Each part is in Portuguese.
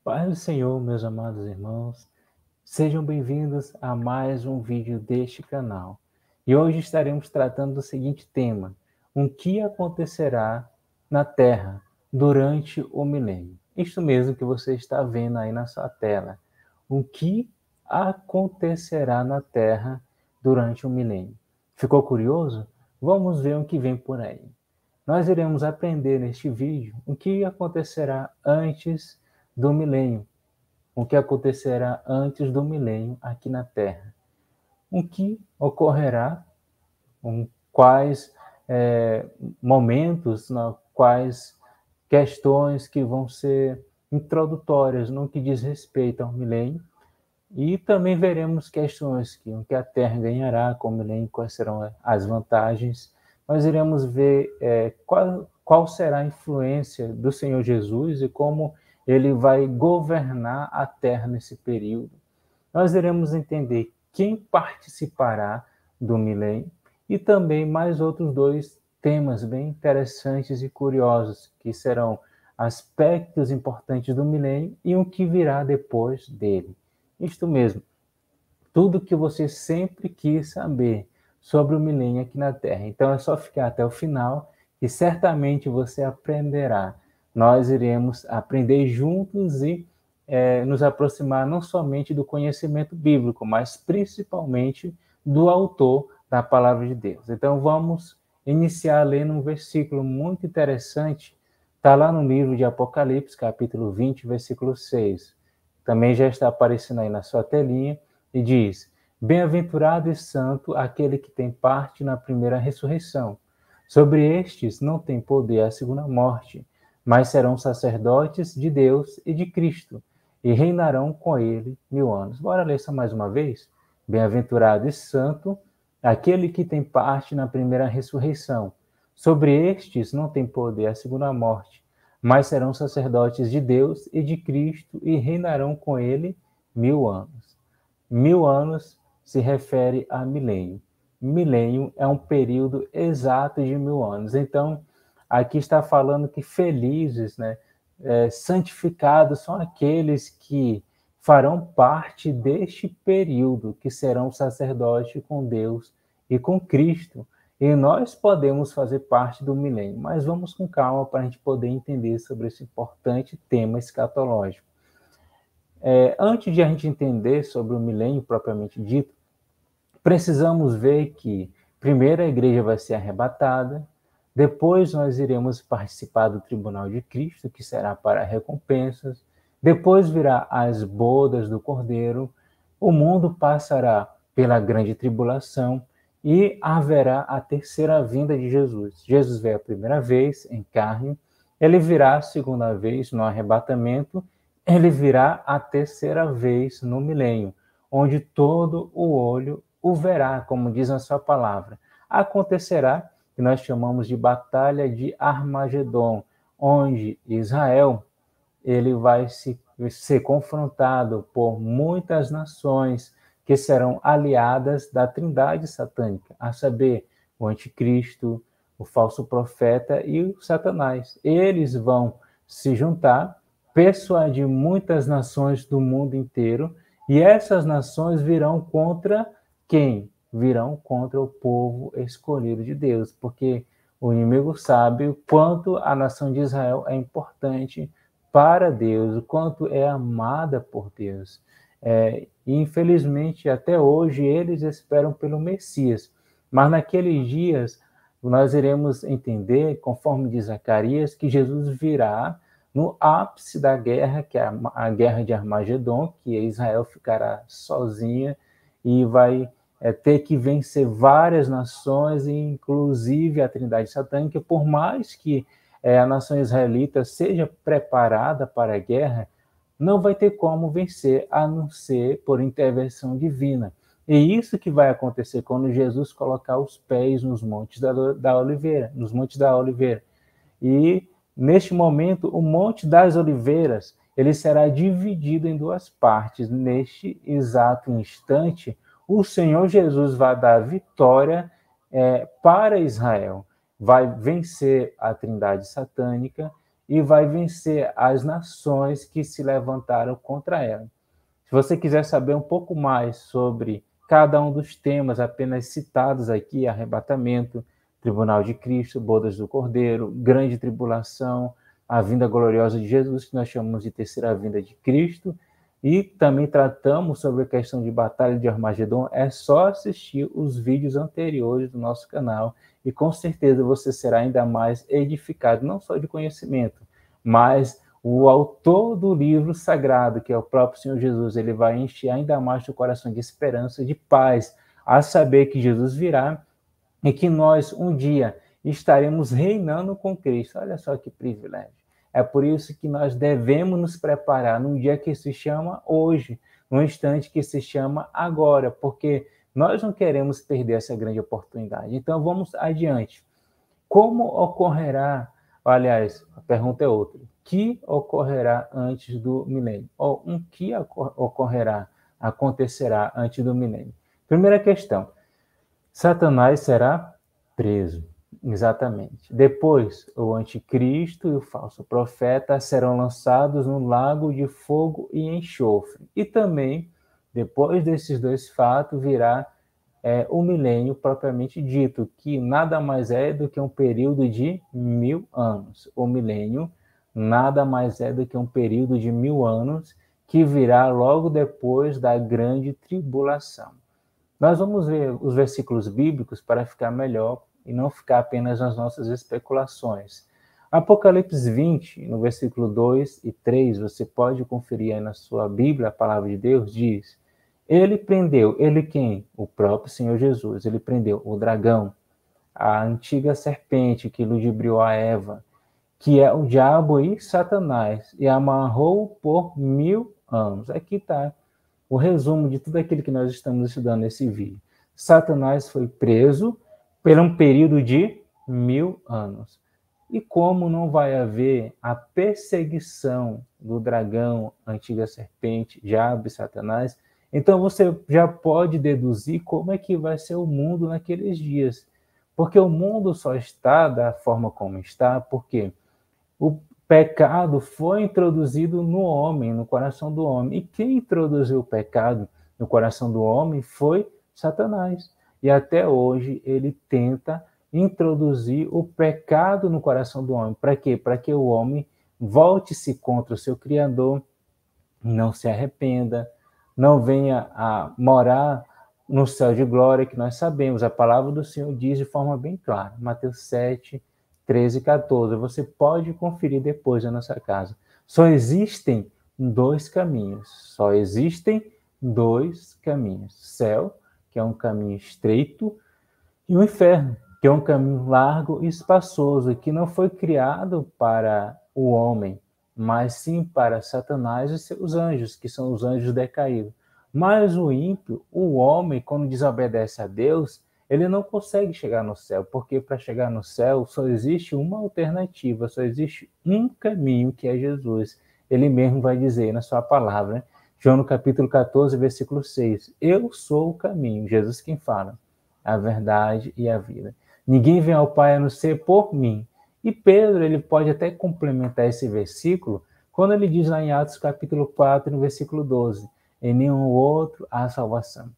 Paz do Senhor, meus amados irmãos, sejam bem-vindos a mais um vídeo deste canal. E hoje estaremos tratando do seguinte tema: o que acontecerá na Terra durante o milênio? Isto mesmo que você está vendo aí na sua tela. O que acontecerá na Terra durante o milênio? Ficou curioso? Vamos ver o que vem por aí. Nós iremos aprender neste vídeo o que acontecerá antes do milênio, o que acontecerá antes do milênio aqui na Terra, o que ocorrerá, quais momentos, quais questões que vão ser introdutórias no que diz respeito ao milênio, e também veremos questões que o que a Terra ganhará com o milênio, quais serão as vantagens. Nós iremos ver qual será a influência do Senhor Jesus e como ele vai governar a Terra nesse período. Nós iremos entender quem participará do milênio e também mais outros dois temas bem interessantes e curiosos, que serão aspectos importantes do milênio e o que virá depois dele. Isto mesmo, tudo que você sempre quis saber sobre o milênio aqui na Terra. Então é só ficar até o final e certamente você aprenderá. Nós iremos aprender juntos e nos aproximar não somente do conhecimento bíblico, mas principalmente do autor da palavra de Deus. Então vamos iniciar lendo um versículo muito interessante. Está lá no livro de Apocalipse, capítulo 20, versículo 6. Também já está aparecendo aí na sua telinha, e diz: Bem-aventurado e santo aquele que tem parte na primeira ressurreição. Sobre estes não tem poder a segunda morte, mas serão sacerdotes de Deus e de Cristo, e reinarão com ele 1000 anos. Bora ler isso mais uma vez? Bem-aventurado e santo aquele que tem parte na primeira ressurreição. Sobre estes não tem poder a segunda morte, mas serão sacerdotes de Deus e de Cristo e reinarão com ele 1000 anos. 1000 anos se refere a milênio. Milênio é um período exato de 1000 anos. Então, aqui está falando que felizes, santificados são aqueles que farão parte deste período, que serão sacerdotes com Deus e com Cristo. E nós podemos fazer parte do milênio, mas vamos com calma para a gente poder entender sobre esse importante tema escatológico. Antes de a gente entender sobre o milênio propriamente dito, precisamos ver que primeiro a igreja vai ser arrebatada, depois nós iremos participar do tribunal de Cristo, que será para recompensas, depois virá as bodas do Cordeiro, o mundo passará pela grande tribulação e haverá a terceira vinda de Jesus. Jesus veio a primeira vez em carne, ele virá a segunda vez no arrebatamento, ele virá a terceira vez no milênio, onde todo o olho o verá, como diz a sua palavra. Acontecerá que nós chamamos de Batalha de Armagedon, onde Israel ele vai ser confrontado por muitas nações que serão aliadas da trindade satânica, a saber, o anticristo, o falso profeta e o Satanás. Eles vão se juntar, persuadir muitas nações do mundo inteiro, e essas nações virão contra quem? Virão contra o povo escolhido de Deus, porque o inimigo sabe o quanto a nação de Israel é importante para Deus, o quanto é amada por Deus. E infelizmente, até hoje, eles esperam pelo Messias. Mas naqueles dias, nós iremos entender, conforme diz Zacarias, que Jesus virá no ápice da guerra, que é a guerra de Armagedon, que Israel ficará sozinha e vai ter que vencer várias nações, inclusive a trindade satânica, por mais que a nação israelita seja preparada para a guerra, não vai ter como vencer, a não ser por intervenção divina. E isso que vai acontecer quando Jesus colocar os pés nos montes da Oliveira, nos montes da Oliveira. E neste momento, o Monte das Oliveiras, ele será dividido em duas partes. Neste exato instante, o Senhor Jesus vai dar vitória para Israel, vai vencer a trindade satânica e vai vencer as nações que se levantaram contra ela. Se você quiser saber um pouco mais sobre cada um dos temas apenas citados aqui, arrebatamento, tribunal de Cristo, bodas do Cordeiro, grande tribulação, a vinda gloriosa de Jesus, que nós chamamos de terceira vinda de Cristo, e também tratamos sobre a questão de batalha de Armagedon, é só assistir os vídeos anteriores do nosso canal e com certeza você será ainda mais edificado, não só de conhecimento, mas o autor do livro sagrado, que é o próprio Senhor Jesus, ele vai encher ainda mais o coração de esperança, de paz, a saber que Jesus virá e que nós um dia estaremos reinando com Cristo. Olha só que privilégio. É por isso que nós devemos nos preparar num dia que se chama hoje, num instante que se chama agora, porque nós não queremos perder essa grande oportunidade. Então vamos adiante. Como ocorrerá, aliás, a pergunta é outra, que ocorrerá antes do milênio? Ou que ocorrerá, acontecerá antes do milênio? Primeira questão, Satanás será preso, exatamente. Depois, o anticristo e o falso profeta serão lançados no lago de fogo e enxofre. E também, depois desses dois fatos, virá o milênio propriamente dito, que nada mais é do que um período de 1000 anos. O milênio nada mais é do que um período de 1000 anos que virá logo depois da grande tribulação. Nós vamos ver os versículos bíblicos para ficar melhor e não ficar apenas nas nossas especulações. Apocalipse 20, no versículo 2 e 3, você pode conferir aí na sua Bíblia, a palavra de Deus diz: ele prendeu, ele quem? O próprio Senhor Jesus. Ele prendeu o dragão, a antiga serpente que ludibriou a Eva, que é o diabo e Satanás, e amarrou por 1000 anos. Aqui está o resumo de tudo aquilo que nós estamos estudando nesse vídeo. Satanás foi preso por um período de 1000 anos. E como não vai haver a perseguição do dragão, antiga serpente, diabo e Satanás, então você já pode deduzir como é que vai ser o mundo naqueles dias. Porque o mundo só está da forma como está, porque o pecado foi introduzido no homem, no coração do homem. E quem introduziu o pecado no coração do homem foi Satanás. E até hoje ele tenta introduzir o pecado no coração do homem. Para quê? Para que o homem volte-se contra o seu Criador, não se arrependa, não venha a morar no céu de glória, que nós sabemos, a palavra do Senhor diz de forma bem clara, Mateus 7, 13 e 14, você pode conferir depois na nossa casa. Só existem dois caminhos, céu, que é um caminho estreito, e o inferno, que é um caminho largo e espaçoso, que não foi criado para o homem, mas sim para Satanás e seus anjos, que são os anjos decaídos. Mas o ímpio, o homem, quando desobedece a Deus, ele não consegue chegar no céu, porque para chegar no céu só existe uma alternativa, só existe um caminho, que é Jesus. Ele mesmo vai dizer na sua palavra, né? João no capítulo 14, versículo 6, eu sou o caminho, Jesus quem fala, a verdade e a vida. Ninguém vem ao Pai a não ser por mim. E Pedro, ele pode até complementar esse versículo quando ele diz lá em Atos capítulo 4, no versículo 12, em nenhum outro há salvação,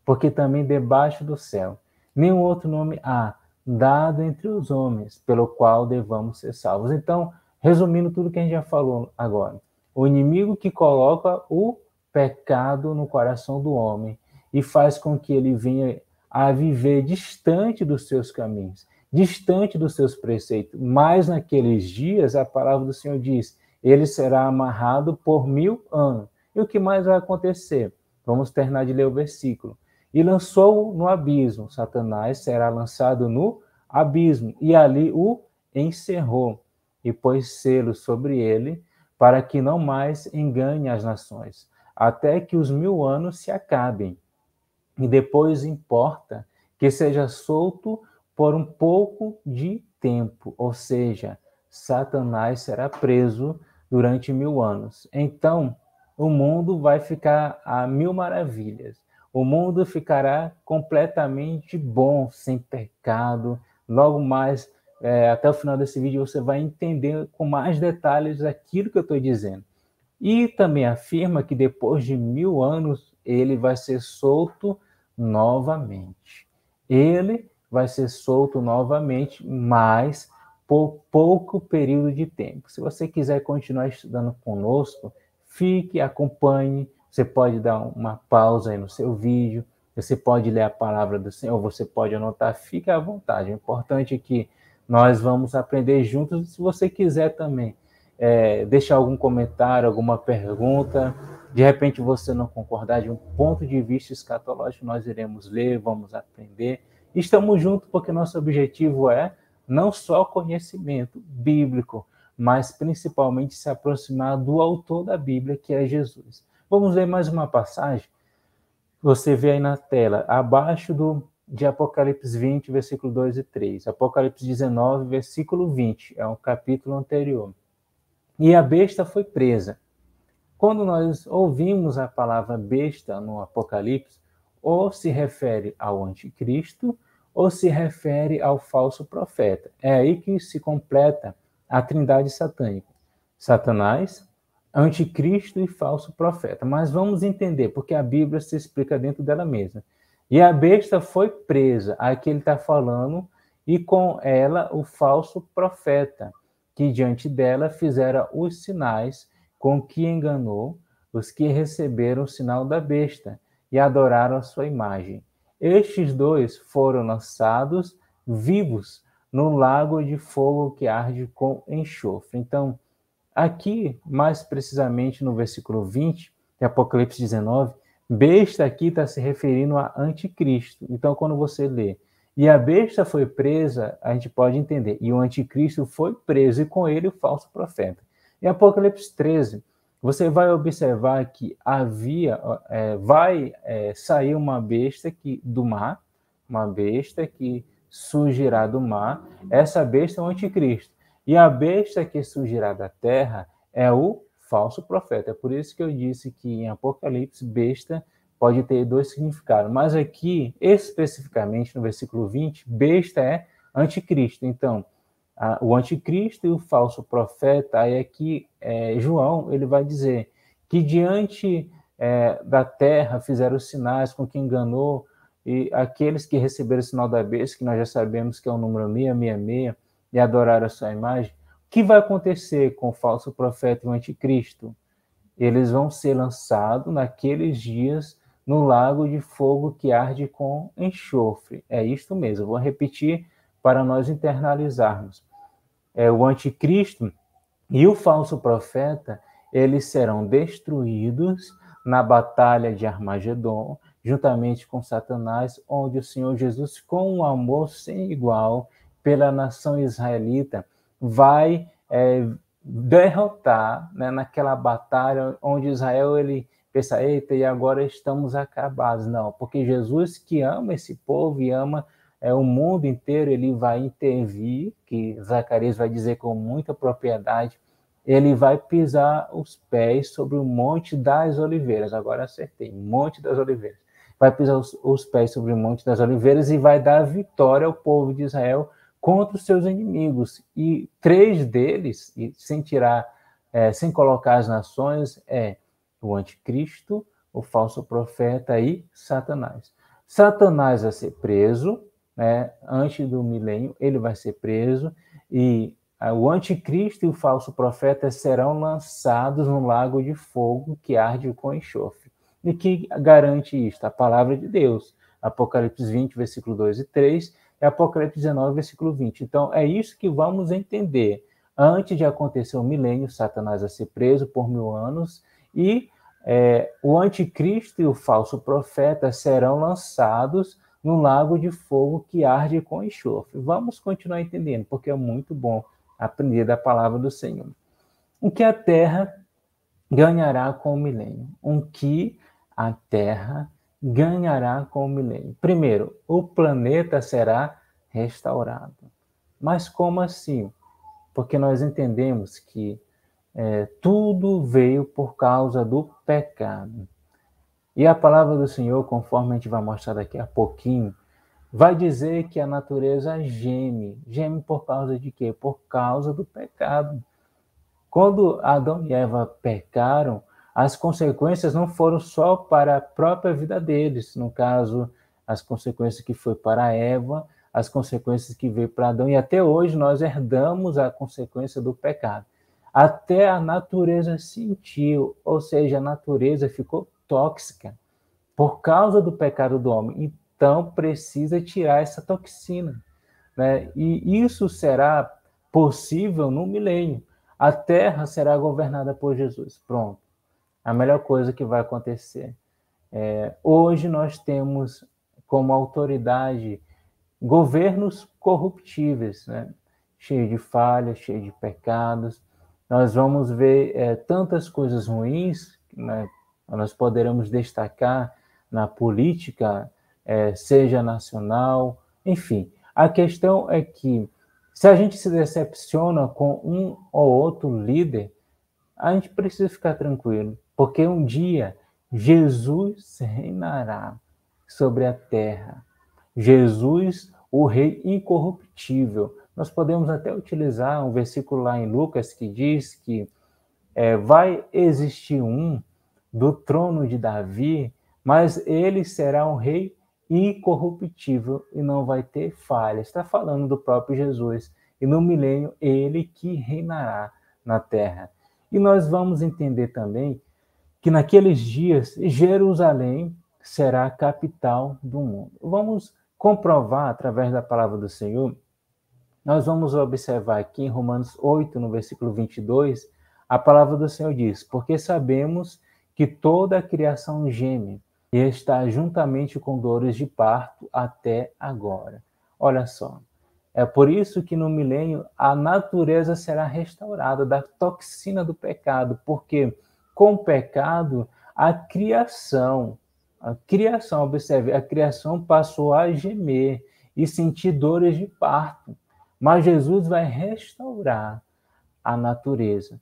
porque também debaixo do céu nenhum outro nome há dado entre os homens pelo qual devamos ser salvos. Então, resumindo tudo que a gente já falou agora, o inimigo que coloca o pecado no coração do homem e faz com que ele venha a viver distante dos seus caminhos, distante dos seus preceitos. Mas naqueles dias, a palavra do Senhor diz, ele será amarrado por 1000 anos. E o que mais vai acontecer? Vamos terminar de ler o versículo. E lançou-o no abismo. Satanás será lançado no abismo, e ali o encerrou, e pôs selo sobre ele, para que não mais engane as nações, até que os 1000 anos se acabem. E depois importa que seja solto por um pouco de tempo, ou seja, Satanás será preso durante 1000 anos. Então, o mundo vai ficar a 1000 maravilhas. O mundo ficará completamente bom, sem pecado. Logo mais até o final desse vídeo você vai entender com mais detalhes aquilo que eu estou dizendo. E também afirma que depois de 1000 anos ele vai ser solto novamente. Ele vai ser solto novamente, mas por pouco período de tempo. Se você quiser continuar estudando conosco, fique, acompanhe. Você pode dar uma pausa aí no seu vídeo, você pode ler a palavra do Senhor, você pode anotar, fique à vontade. O importante é que nós vamos aprender juntos. Se você quiser também deixar algum comentário, alguma pergunta, de repente você não concordar de um ponto de vista escatológico, nós iremos ler, vamos aprender. Estamos juntos porque nosso objetivo é não só conhecimento bíblico, mas principalmente se aproximar do autor da Bíblia, que é Jesus. Vamos ler mais uma passagem? Você vê aí na tela, abaixo de Apocalipse 20, versículo 2 e 3. Apocalipse 19, versículo 20, é um capítulo anterior. E a besta foi presa. Quando nós ouvimos a palavra besta no Apocalipse, ou se refere ao anticristo, ou se refere ao falso profeta. É aí que se completa a trindade satânica. Satanás, anticristo e falso profeta. Mas vamos entender, porque a Bíblia se explica dentro dela mesma. E a besta foi presa, aqui ele está falando, e com ela o falso profeta, que diante dela fizera os sinais com que enganou os que receberam o sinal da besta e adoraram a sua imagem. Estes dois foram lançados vivos no lago de fogo que arde com enxofre. Então, aqui, mais precisamente no versículo 20, de Apocalipse 19, besta aqui está se referindo a anticristo. Então, quando você lê, e a besta foi presa, a gente pode entender, e o anticristo foi preso, e com ele o falso profeta. Em Apocalipse 13, você vai observar que vai sair uma besta do mar, uma besta que surgirá do mar. Essa besta é o anticristo. E a besta que surgirá da terra é o falso profeta. É por isso que eu disse que em Apocalipse, besta pode ter dois significados. Mas aqui, especificamente no versículo 20, besta é anticristo. Então, o anticristo e o falso profeta, aí aqui João ele vai dizer que diante da terra fizeram sinais com que enganou, e aqueles que receberam o sinal da besta, que nós já sabemos que é o número 666, e adoraram a sua imagem, o que vai acontecer com o falso profeta e o anticristo? Eles vão ser lançados naqueles dias no lago de fogo que arde com enxofre. É isto mesmo, eu vou repetir para nós internalizarmos. O anticristo e o falso profeta, eles serão destruídos na batalha de Armagedon, juntamente com Satanás, onde o Senhor Jesus, com um amor sem igual pela nação israelita, vai derrotar, né, naquela batalha onde Israel ele pensa, eita, e agora estamos acabados. Não, porque Jesus que ama esse povo e ama o mundo inteiro, ele vai intervir, que Zacarias vai dizer com muita propriedade, ele vai pisar os pés sobre o Monte das Oliveiras. Agora acertei, Monte das Oliveiras. Vai pisar os pés sobre o Monte das Oliveiras e vai dar vitória ao povo de Israel contra os seus inimigos. E 3 deles, sem colocar as nações, o anticristo, o falso profeta e Satanás. Satanás vai ser preso, antes do milênio, ele vai ser preso, e o anticristo e o falso profeta serão lançados no lago de fogo que arde com enxofre. E que garante isto? A palavra de Deus. Apocalipse 20, versículo 2 e 3, e Apocalipse 19, versículo 20. Então, é isso que vamos entender. Antes de acontecer o milênio, Satanás vai ser preso por 1000 anos, e o anticristo e o falso profeta serão lançados no lago de fogo que arde com enxofre. Vamos continuar entendendo, porque é muito bom aprender da palavra do Senhor. O que a terra ganhará com o milênio? O que a terra ganhará com o milênio? Primeiro, o planeta será restaurado. Mas como assim? Porque nós entendemos que tudo veio por causa do pecado. E a palavra do Senhor, conforme a gente vai mostrar daqui a pouquinho, vai dizer que a natureza geme. Geme por causa de quê? Por causa do pecado. Quando Adão e Eva pecaram, as consequências não foram só para a própria vida deles, no caso, as consequências que foi para Eva, as consequências que veio para Adão, e até hoje nós herdamos a consequência do pecado. Até a natureza sentiu, ou seja, a natureza ficou tóxica por causa do pecado do homem. Então, precisa tirar essa toxina, né? E isso será possível no milênio. A terra será governada por Jesus. Pronto. A melhor coisa que vai acontecer. Hoje nós temos como autoridade governos corruptíveis, né? Cheio de falhas, cheio de pecados. Nós vamos ver tantas coisas ruins, né? Nós poderemos destacar na política, seja nacional, enfim. A questão é que, se a gente se decepciona com um ou outro líder, a gente precisa ficar tranquilo, porque um dia Jesus reinará sobre a terra. Jesus, o Rei incorruptível. Nós podemos até utilizar um versículo lá em Lucas que diz que vai existir um do trono de Davi, mas ele será um rei incorruptível e não vai ter falha. Está falando do próprio Jesus. E no milênio, ele que reinará na terra. E nós vamos entender também que naqueles dias, Jerusalém será a capital do mundo. Vamos comprovar através da palavra do Senhor. Nós vamos observar aqui em Romanos 8, no versículo 22, a palavra do Senhor diz: porque sabemos que toda a criação geme e está juntamente com dores de parto até agora. Olha só, é por isso que no milênio a natureza será restaurada da toxina do pecado, porque com o pecado observe, a criação passou a gemer e sentir dores de parto, mas Jesus vai restaurar a natureza.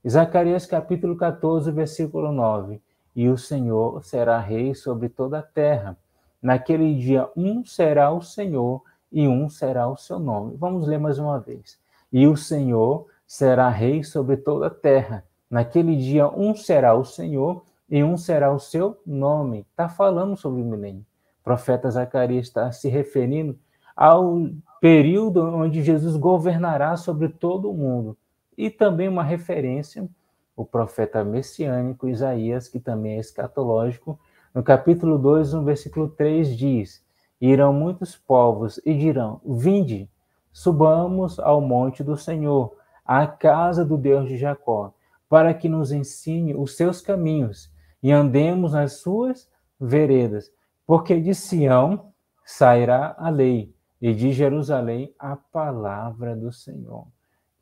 Zacarias capítulo 14, versículo 9. E o Senhor será rei sobre toda a terra. Naquele dia, um será o Senhor e um será o seu nome. Vamos ler mais uma vez. E o Senhor será rei sobre toda a terra. Naquele dia, um será o Senhor e um será o seu nome. Está falando sobre o milênio. O profeta Zacarias está se referindo ao período onde Jesus governará sobre todo o mundo. E também uma referência, o profeta messiânico Isaías, que também é escatológico, no capítulo 2, no versículo 3, diz: irão muitos povos e dirão: vinde, subamos ao monte do Senhor, à casa do Deus de Jacó, para que nos ensine os seus caminhos e andemos nas suas veredas. Porque de Sião sairá a lei, e de Jerusalém a palavra do Senhor.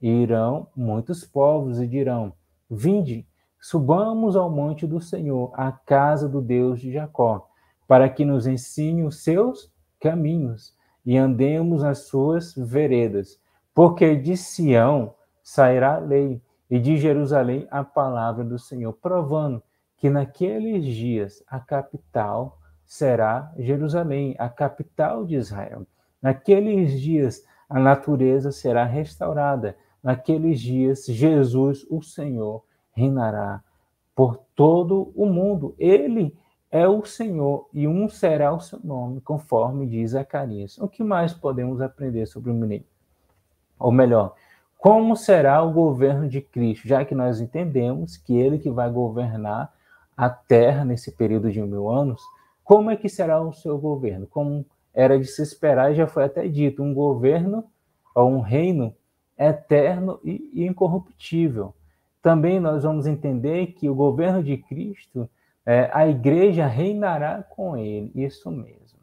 E irão muitos povos e dirão: vinde, subamos ao monte do Senhor, à casa do Deus de Jacó, para que nos ensine os seus caminhos e andemos nas suas veredas. Porque de Sião sairá a lei, e de Jerusalém a palavra do Senhor, provando que naqueles dias a capital será Jerusalém, a capital de Israel. Naqueles dias a natureza será restaurada. Naqueles dias, Jesus, o Senhor, reinará por todo o mundo. Ele é o Senhor e um será o seu nome, conforme diz Zacarias. O que mais podemos aprender sobre o milênio? Ou melhor, como será o governo de Cristo, já que nós entendemos que ele que vai governar a terra nesse período de 1000 anos, como é que será o seu governo? Como era de se esperar, já foi até dito, um governo ou um reino eterno e incorruptível. Também nós vamos entender que o governo de Cristo, a igreja reinará com ele, isso mesmo.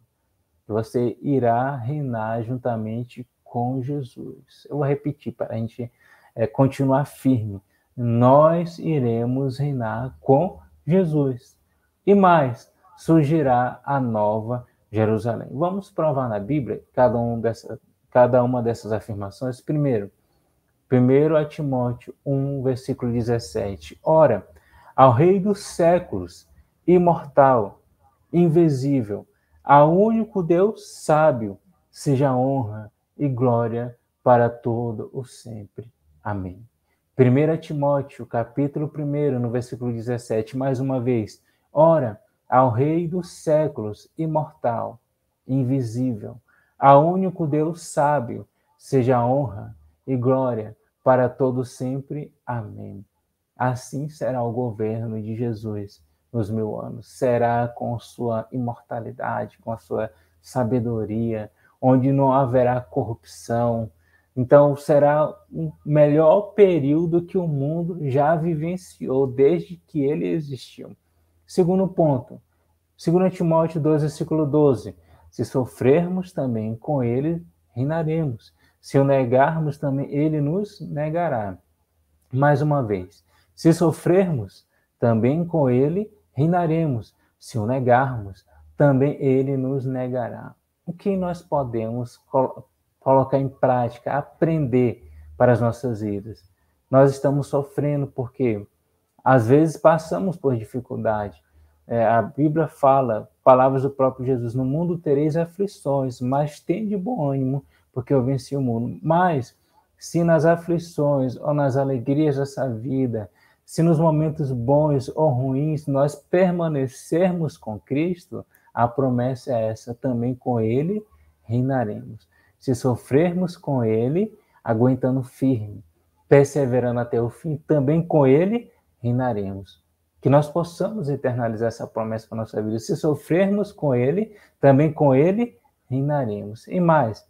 Você irá reinar juntamente com Jesus. Eu vou repetir para a gente continuar firme. Nós iremos reinar com Jesus. E mais, surgirá a nova Jerusalém. Vamos provar na Bíblia cada uma dessas afirmações. Primeiro a Timóteo 1, versículo 17. Ora, ao Rei dos séculos, imortal, invisível, Ao único Deus sábio, seja honra e glória para todo o sempre. Amém. 1 Timóteo, capítulo 1, no versículo 17, mais uma vez. Ora, ao Rei dos séculos, imortal, invisível, ao único Deus sábio, seja honra e glória para todo sempre. Amém. Assim será o governo de Jesus nos 1000 anos. Será com sua imortalidade, com a sua sabedoria, onde não haverá corrupção. Então, será o melhor período que o mundo já vivenciou desde que ele existiu. Segundo ponto, 2 Timóteo 2, versículo 12. Se sofrermos também com ele, reinaremos. Se o negarmos também, ele nos negará. Mais uma vez, se sofrermos, também com ele reinaremos. Se o negarmos, também ele nos negará. O que nós podemos colocar em prática, aprender para as nossas vidas? Nós estamos sofrendo porque às vezes passamos por dificuldade. A Bíblia fala, palavras do próprio Jesus, no mundo tereis aflições, mas tende bom ânimo, porque eu venci o mundo. Mas se nas aflições ou nas alegrias dessa vida, se nos momentos bons ou ruins nós permanecermos com Cristo, a promessa é essa, também com Ele reinaremos. Se sofrermos com Ele, aguentando firme, perseverando até o fim, também com Ele reinaremos. Que nós possamos internalizar essa promessa para a nossa vida. Se sofrermos com Ele, também com Ele reinaremos. E mais,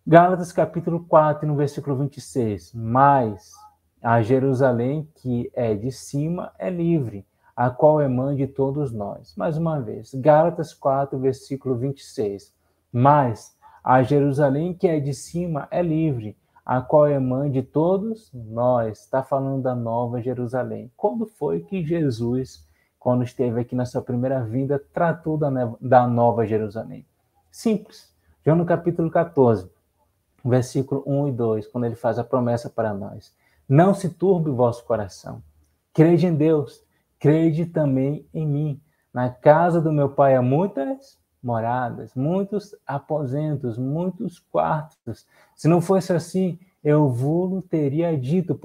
Gálatas capítulo 4, no versículo 26. Mas a Jerusalém que é de cima é livre, a qual é mãe de todos nós. Mais uma vez, Gálatas 4, versículo 26. Mas a Jerusalém que é de cima é livre, a qual é mãe de todos nós. Está falando da Nova Jerusalém. Quando foi que Jesus, quando esteve aqui na sua primeira vinda, tratou da Nova Jerusalém? Simples. João no capítulo 14. Versículo 1 e 2, quando ele faz a promessa para nós. Não se turbe o vosso coração. Crede em Deus, crede também em mim. Na casa do meu pai há muitas moradas, muitos aposentos, muitos quartos. Se não fosse assim, eu vos teria dito,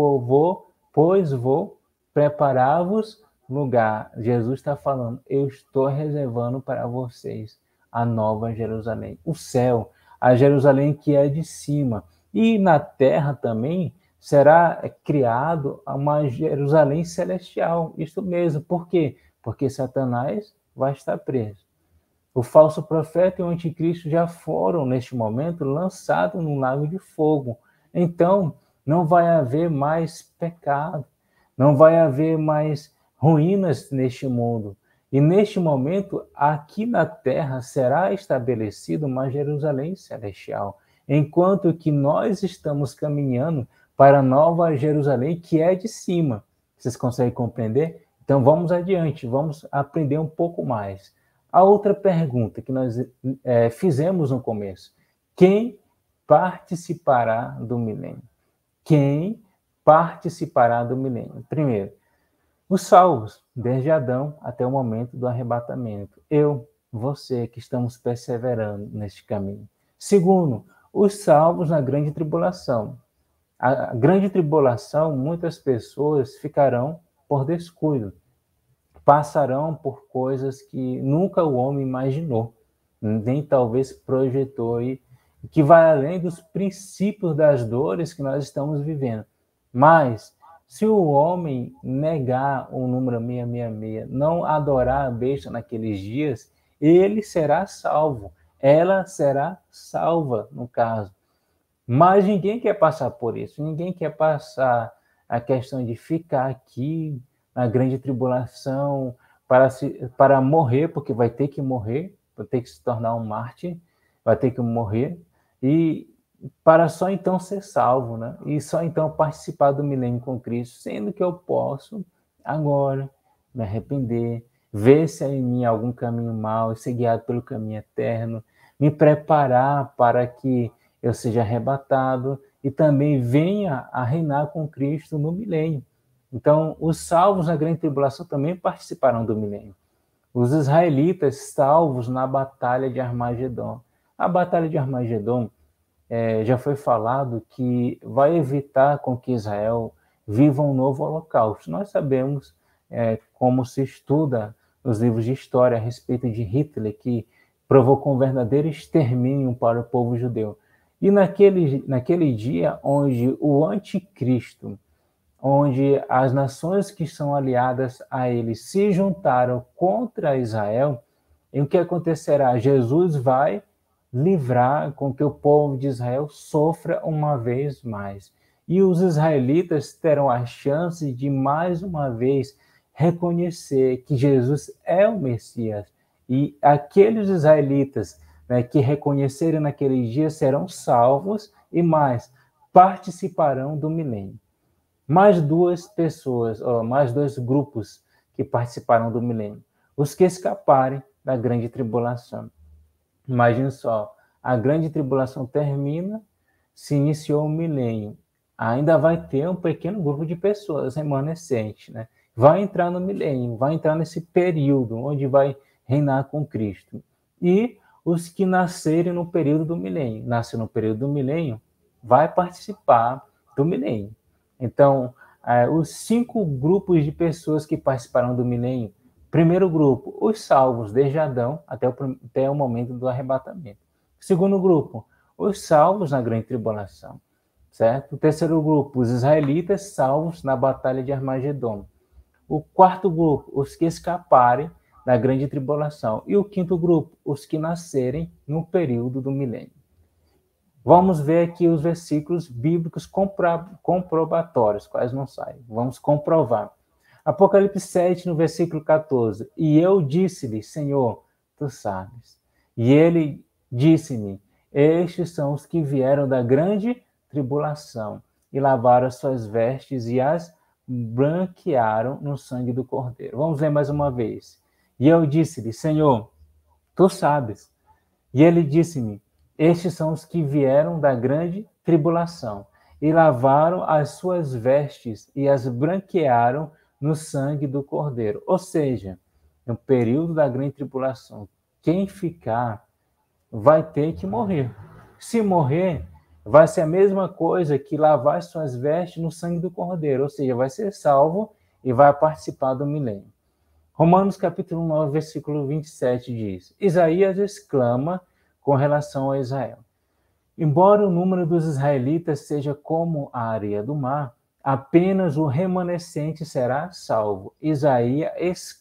pois vou preparar-vos lugar. Jesus está falando, eu estou reservando para vocês a Nova Jerusalém, o céu, a Jerusalém que é de cima. E na terra também será criado uma Jerusalém celestial. Isso mesmo. Por quê? Porque Satanás vai estar preso. O falso profeta e o anticristo já foram, neste momento, lançados no lago de fogo. Então, não vai haver mais pecado, não vai haver mais ruínas neste mundo. E neste momento, aqui na terra, será estabelecida uma Jerusalém celestial, enquanto que nós estamos caminhando para a Nova Jerusalém, que é de cima. Vocês conseguem compreender? Então vamos adiante, vamos aprender um pouco mais. A outra pergunta que nós fizemos no começo: quem participará do milênio? Quem participará do milênio? Primeiro, os salvos, desde Adão até o momento do arrebatamento. Eu, você, que estamos perseverando neste caminho. Segundo, os salvos na grande tribulação. A grande tribulação, muitas pessoas ficarão por descuido, passarão por coisas que nunca o homem imaginou, nem talvez projetou, e que vai além dos princípios das dores que nós estamos vivendo. Mas se o homem negar o número 666, não adorar a besta naqueles dias, ele será salvo, ela será salva, no caso. Mas ninguém quer passar por isso, ninguém quer passar a questão de ficar aqui na grande tribulação para morrer, porque vai ter que morrer, vai ter que se tornar um mártir, vai ter que morrer, e para só então ser salvo, né? E só então participar do milênio com Cristo, sendo que eu posso agora me arrepender, ver se há em mim algum caminho mau e ser guiado pelo caminho eterno, me preparar para que eu seja arrebatado e também venha a reinar com Cristo no milênio. Então, os salvos na grande tribulação também participarão do milênio. os israelitas salvos na Batalha de Armagedon. A Batalha de Armagedon já foi falado que vai evitar com que Israel viva um novo holocausto. Nós sabemos como se estuda nos livros de história a respeito de Hitler, que provocou um verdadeiro extermínio para o povo judeu. E naquele dia onde o anticristo, onde as nações que são aliadas a ele se juntaram contra Israel, e o que acontecerá? Jesus vai livrar com que o povo de Israel sofra uma vez mais. E os israelitas terão a chance de, mais uma vez, reconhecer que Jesus é o Messias. E aqueles israelitas, né, que reconhecerem naquele dia serão salvos e mais, participarão do milênio. Mais duas pessoas, mais dois grupos que participarão do milênio. Os que escaparem da grande tribulação. Imagine só, a grande tribulação termina, se iniciou o milênio. Ainda vai ter um pequeno grupo de pessoas remanescentes, né? Vai entrar no milênio, vai entrar nesse período onde vai reinar com Cristo. E os que nascerem no período do milênio, nascem no período do milênio, vai participar do milênio. Então, os 5 grupos de pessoas que participarão do milênio. Primeiro grupo, os salvos desde Adão até o momento do arrebatamento. Segundo grupo, os salvos na grande tribulação, certo? O terceiro grupo, os israelitas salvos na batalha de Armagedon. O quarto grupo, os que escaparem da grande tribulação. E o quinto grupo, os que nascerem no período do milênio. Vamos ver aqui os versículos bíblicos comprobatórios, quais não saem. Vamos comprovar. Apocalipse 7, no versículo 14. E eu disse-lhe, Senhor, tu sabes. E ele disse-me, estes são os que vieram da grande tribulação e lavaram as suas vestes e as branquearam no sangue do Cordeiro. Vamos ler mais uma vez. E eu disse-lhe, Senhor, tu sabes. E ele disse-me, estes são os que vieram da grande tribulação e lavaram as suas vestes e as branquearam no sangue do Cordeiro. Ou seja, no período da grande tribulação, quem ficar vai ter que morrer. Se morrer, vai ser a mesma coisa que lavar as suas vestes no sangue do Cordeiro, ou seja, vai ser salvo e vai participar do milênio. Romanos capítulo 9, versículo 27 diz, Isaías exclama com relação a Israel. Embora o número dos israelitas seja como a areia do mar, apenas o remanescente será salvo. Isaías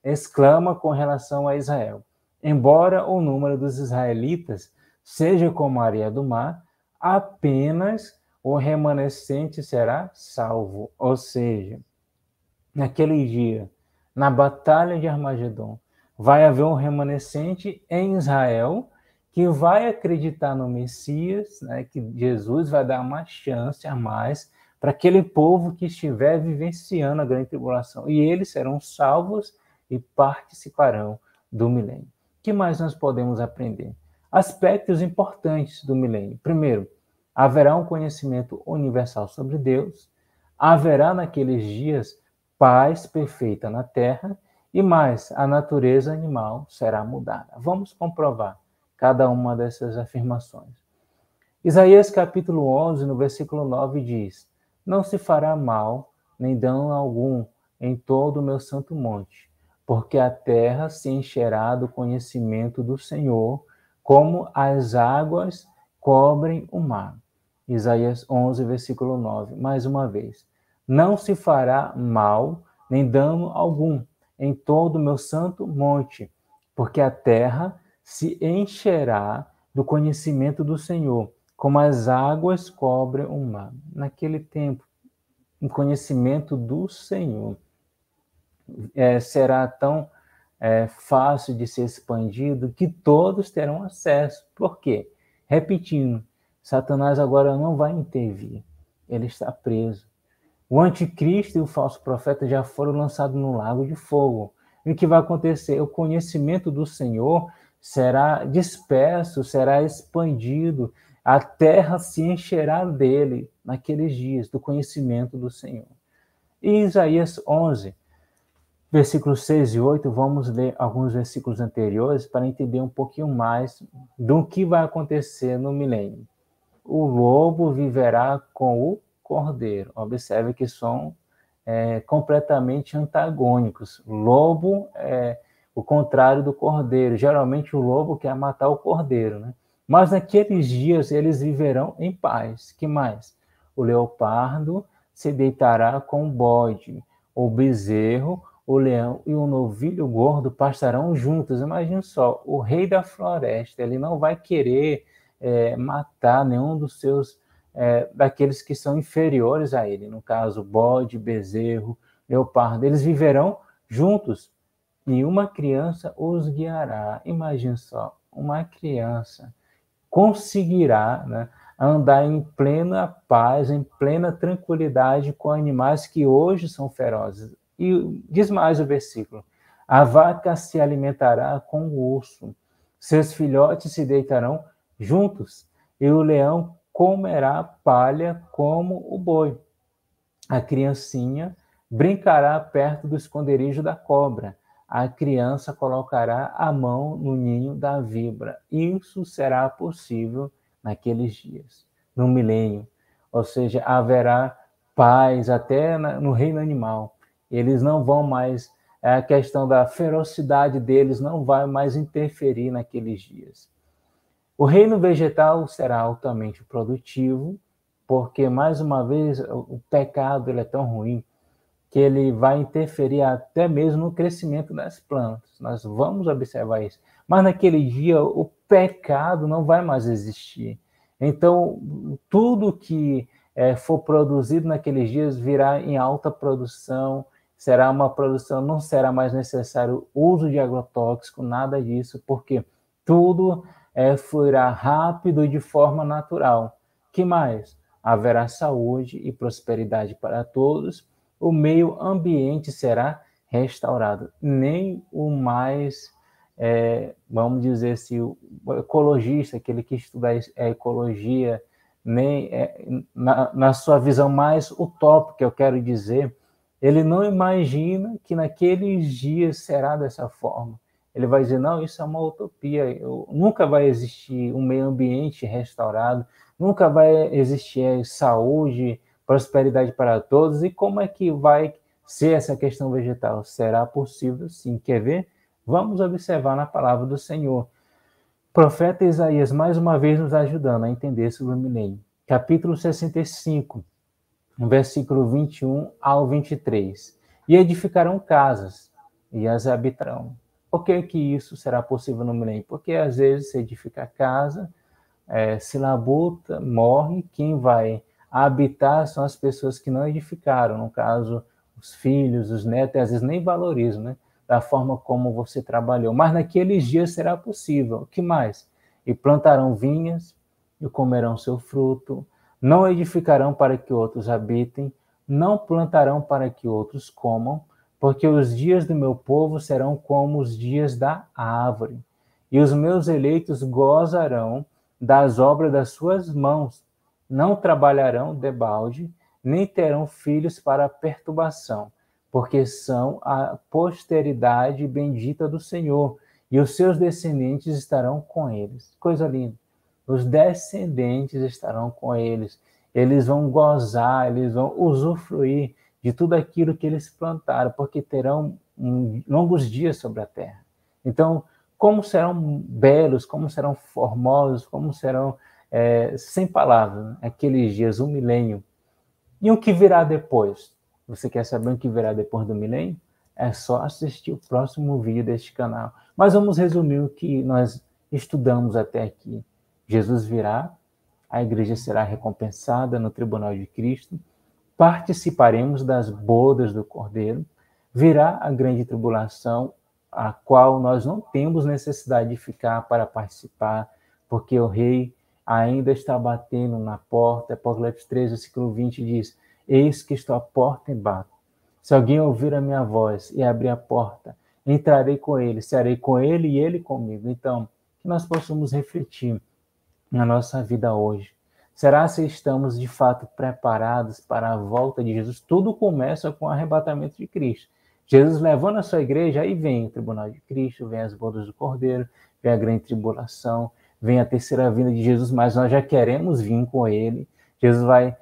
exclama com relação a Israel. Embora o número dos israelitas seja como a areia do mar, apenas o remanescente será salvo. Ou seja, naquele dia, na batalha de Armagedon, vai haver um remanescente em Israel que vai acreditar no Messias, né, que Jesus vai dar uma chance a mais para aquele povo que estiver vivenciando a grande tribulação. E eles serão salvos e participarão do milênio. O que mais nós podemos aprender? Aspectos importantes do milênio. Primeiro, haverá um conhecimento universal sobre Deus. Haverá naqueles dias paz perfeita na terra e mais, a natureza animal será mudada. Vamos comprovar cada uma dessas afirmações. Isaías capítulo 11, no versículo 9 diz, não se fará mal, nem dano algum, em todo o meu santo monte, porque a terra se encherá do conhecimento do Senhor, como as águas cobrem o mar. Isaías 11, versículo 9, mais uma vez. Não se fará mal, nem dano algum, em todo o meu santo monte, porque a terra se encherá do conhecimento do Senhor, como as águas cobrem o mar. Naquele tempo, o conhecimento do Senhor será tão fácil de ser expandido que todos terão acesso. Por quê? Repetindo, Satanás agora não vai intervir, ele está preso. O anticristo e o falso profeta já foram lançados no lago de fogo. E o que vai acontecer? O conhecimento do Senhor será disperso, será expandido. A terra se encherá dele naqueles dias, do conhecimento do Senhor. E Isaías 11, versículos 6 e 8, vamos ler alguns versículos anteriores para entender um pouquinho mais do que vai acontecer no milênio. O lobo viverá com o cordeiro. Observe que são completamente antagônicos. Lobo é o contrário do cordeiro. Geralmente o lobo quer matar o cordeiro, né? Mas naqueles dias eles viverão em paz. Que mais? O leopardo se deitará com o bode, o bezerro, o leão e o novilho gordo pastarão juntos. Imagine só, o rei da floresta, ele não vai querer matar nenhum dos seus, daqueles que são inferiores a ele. No caso, bode, bezerro, leopardo. Eles viverão juntos e uma criança os guiará. Imagine só, uma criança conseguirá, né, andar em plena paz, em plena tranquilidade com animais que hoje são ferozes. E diz mais o versículo: a vaca se alimentará com o urso, seus filhotes se deitarão juntos, e o leão comerá palha como o boi. A criancinha brincará perto do esconderijo da cobra. A criança colocará a mão no ninho da víbora. Isso será possível naqueles dias, no milênio. Ou seja, haverá paz até no reino animal. Eles não vão mais, a questão da ferocidade deles não vai mais interferir naqueles dias. O reino vegetal será altamente produtivo, porque, mais uma vez, o pecado ele é tão ruim que ele vai interferir até mesmo no crescimento das plantas. Nós vamos observar isso. Mas naquele dia o pecado não vai mais existir. Então, tudo que for produzido naqueles dias virá em alta produção, será uma produção, não será mais necessário o uso de agrotóxico, nada disso, porque tudo fluirá rápido e de forma natural. Que mais? Haverá saúde e prosperidade para todos, o meio ambiente será restaurado. Nem o mais, vamos dizer assim, o ecologista, aquele que estuda a ecologia, nem na sua visão mais utópica, eu quero dizer, ele não imagina que naqueles dias será dessa forma. Ele vai dizer, não, isso é uma utopia, nunca vai existir um meio ambiente restaurado, nunca vai existir saúde, prosperidade para todos. E como é que vai ser essa questão vegetal? Será possível, sim. Quer ver? Vamos observar na palavra do Senhor. O profeta Isaías, mais uma vez, nos ajudando a entender sobre o milênio. Capítulo 65, versículo 21 ao 23. E edificarão casas, e as habitarão. Por que isso será possível no milênio? Porque, às vezes, se edifica a casa, se labuta, morre, quem vai habitar são as pessoas que não edificaram, no caso, os filhos, os netos, às vezes nem valorizam, né? Da forma como você trabalhou. Mas naqueles dias será possível. O que mais? E plantarão vinhas, e comerão seu fruto, não edificarão para que outros habitem, não plantarão para que outros comam, porque os dias do meu povo serão como os dias da árvore, e os meus eleitos gozarão das obras das suas mãos, não trabalharão debalde, nem terão filhos para perturbação, porque são a posteridade bendita do Senhor, e os seus descendentes estarão com eles. Coisa linda. Os descendentes estarão com eles. Eles vão gozar, eles vão usufruir de tudo aquilo que eles plantaram, porque terão longos dias sobre a terra. Então, como serão belos, como serão formosos, como serão, sem palavras, né? Aqueles dias, o milênio. E o que virá depois? Você quer saber o que virá depois do milênio? É só assistir o próximo vídeo deste canal. Mas vamos resumir o que nós estudamos até aqui. Jesus virá, a igreja será recompensada no tribunal de Cristo, participaremos das bodas do Cordeiro, virá a grande tribulação, a qual nós não temos necessidade de ficar para participar, porque o rei ainda está batendo na porta. Apocalipse 3, versículo 20 diz: eis que estou à porta e bato. Se alguém ouvir a minha voz e abrir a porta, entrarei com ele, serei com ele e ele comigo. Então, que nós possamos refletir na nossa vida hoje. Será se estamos de fato preparados para a volta de Jesus? Tudo começa com o arrebatamento de Cristo. Jesus levando a sua igreja, aí vem o tribunal de Cristo, vem as bodas do Cordeiro, vem a grande tribulação, vem a terceira vinda de Jesus, mas nós já queremos vir com ele. Jesus vai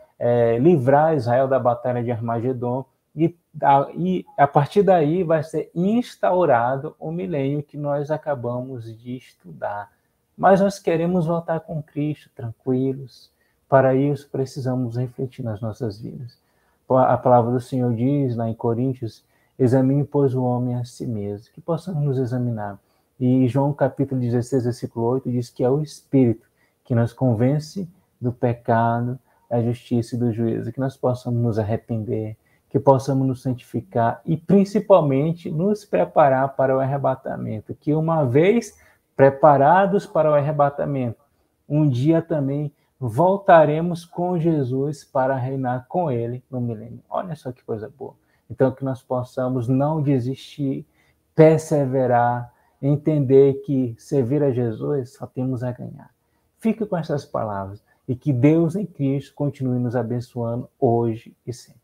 livrar Israel da batalha de Armagedon, e a partir daí vai ser instaurado o milênio que nós acabamos de estudar. Mas nós queremos voltar com Cristo, tranquilos. Para isso, precisamos refletir nas nossas vidas. A palavra do Senhor diz, lá em Coríntios, examine, pois, o homem a si mesmo, que possamos nos examinar. E João capítulo 16, versículo 8, diz que é o Espírito que nos convence do pecado, da justiça e do juízo, que nós possamos nos arrepender, que possamos nos santificar e, principalmente, nos preparar para o arrebatamento, que uma vez preparados para o arrebatamento, um dia também voltaremos com Jesus para reinar com ele no milênio. Olha só que coisa boa. Então, que nós possamos não desistir, perseverar, entender que servir a Jesus só temos a ganhar. Fique com essas palavras e que Deus em Cristo continue nos abençoando hoje e sempre.